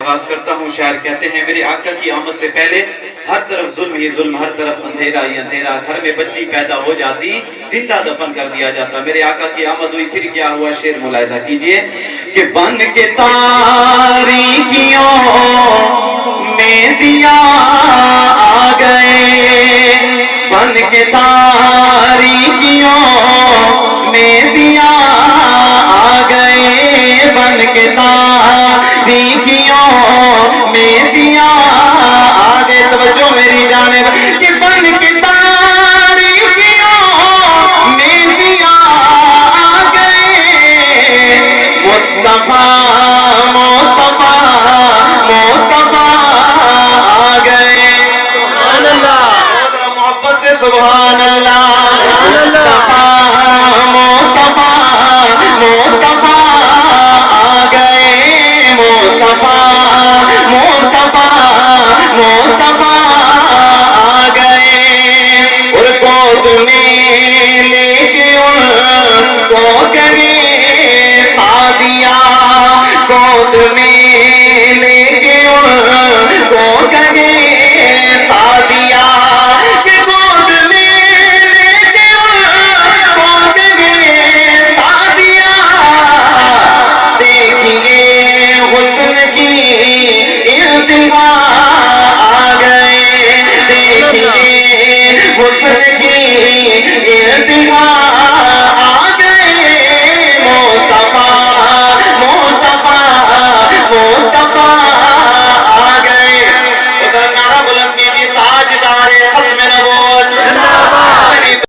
آغاز کرتا ہوں. شاعر کہتے ہیں میرے آقا کی آمد سے پہلے ہر طرف ظلم ہی ظلم، ہر طرف اندھیرا ہی اندھیرا. گھر میں بچی پیدا ہو جاتی زندہ دفن کر دیا جاتا. میرے آقا کی آمد ہوئی، پھر کیا ہوا شعر ملاحظہ کیجئے کہ بن کے تاریکیوں میں ضیاء آ گئے، بن کے تاریکیوں میں ضیاء آ گئے، بن کے تاریکیوں میں ضیاء آ گئے. توجہ میری جانب کہ بن کے تاریکیوں میں ضیاء آ گئے، مصطفیٰ مصطفیٰ مصطفیٰ آ گئے. سبحان اللہ، ذرا محبت سے سبحان اللہ. مصطفیٰ مصطفیٰ مصطفیٰ آ گئے، مصطفیٰ مصطفیٰ مصطفیٰ آ گئے. اور گود میں لے کے ان کو کرے سعدیہ، گود میں